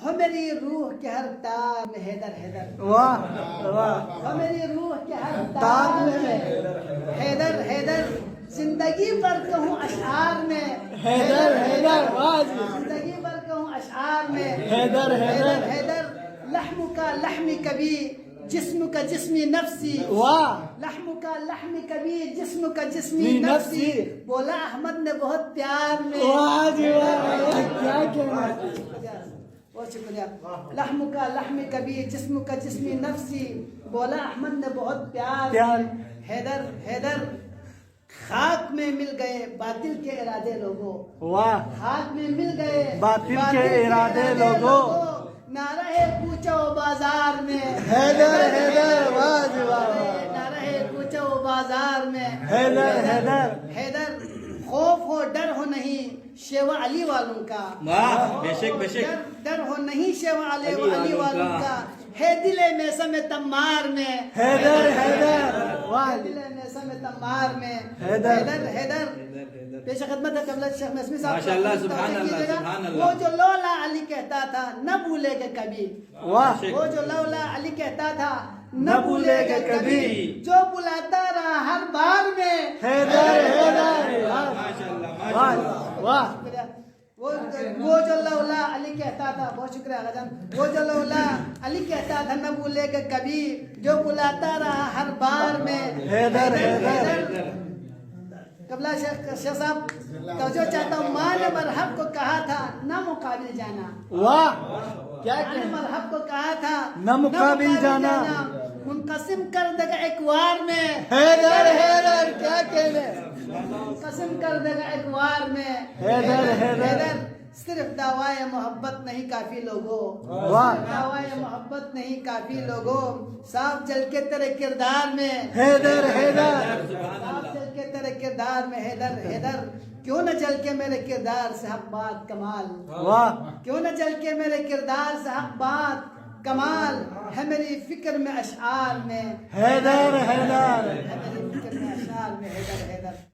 ہو میری روح کے ہر تار میں حیدر حیدر، واہ واہ، ہو میری روح کے ہر تار میں حیدر حیدر، زندگی بھر کہوں اشعار میں حیدر حیدر، واہ جی، زندگی بھر کہوں اشعار میں حیدر حیدر، حیدر، لحم کا لحمی کبھی جسم کا جسمی نفسی، واہ، لحم کا لحم کبھی جسم کا جسمی نفسی، بولا احمد نے بہت پیار میں، واہ جی واہ، کیا کہنا ہے، بہت شکریہ، لحم کا لحم کبھی جسم کا جسمی نفسی، بولا احمد نے بہت پیار میں، حیدر حیدر، خاک میں مل گئے باطل کے ارادے لوگوں، واہ، خاک میں مل گئے باطل کے ارادے لوگوں، نعرہ کوچہ و بازار میں، حیدر حیدر، واہ جی واہ، نعرہ کوچہ و بازار میں، حیدر حیدر، حیدر، خوف ہو ڈر ہو نہیں شیوا علی والوں کا، واہ، بے شک بے شک، ڈر ہو نہیں شیوا علی والوں کا، ہے دل میثم تمار میں، حیدر حیدر، واہ جی، دل میثم تمار میں، حیدر حیدر، پیش خدمت ہے قبلہ شیخ مسمی صاحب، ماشاءاللہ، سبحان اللہ، سبحان اللہ، وہ جو لولا علی کہتا تھا نہ بھولے گا کبھی، واہ، وہ جو لولا علی کہتا تھا نہ بھولے گا کبھی، جو بلاتا رہا ہر بار میں، حیدر حیدر، ماشاءاللہ، واہ واہ، وہ جو لولا علی کہتا تھا، بہت شکریہ آغا جان، وہ جو لولا علی کہتا تھا نہ بھولے گا کبھی، جو بلاتا رہا ہر بار میں، حیدر حیدر، قبلہ شیخ صاحب توجہ چاہتا ہوں، ماں نے مرحب کو کہا تھا نہ مقابل جانا، واہ، کیا ماں نے کہنا، مرحب کو کہا تھا نہ مقابل جانا، منقسم کر دے گا ایک وار میں، حیدر حیدر، کیا کہنا، قسم کر دے گا ایک وار میں، حیدر حیدر، صرف دعوائے محبت نہیں کافی لوگوں، واہ، دعوائے محبت نہیں کافی لوگوں، صاف جل کے تیرے کردار میں، حیدر حیدر، صاف جل کے تیرے کردار میں، حیدر حیدر، کیوں نہ جل کے میرے کردار سے حق بات کمال، واہ، کیوں نہ جل کے میرے کردار سے حق بات کمال، ہے میری فکر میں اشعار میں، حیدر حیدر، ہے میری فکر میں اشعار میں، حیدر حیدر۔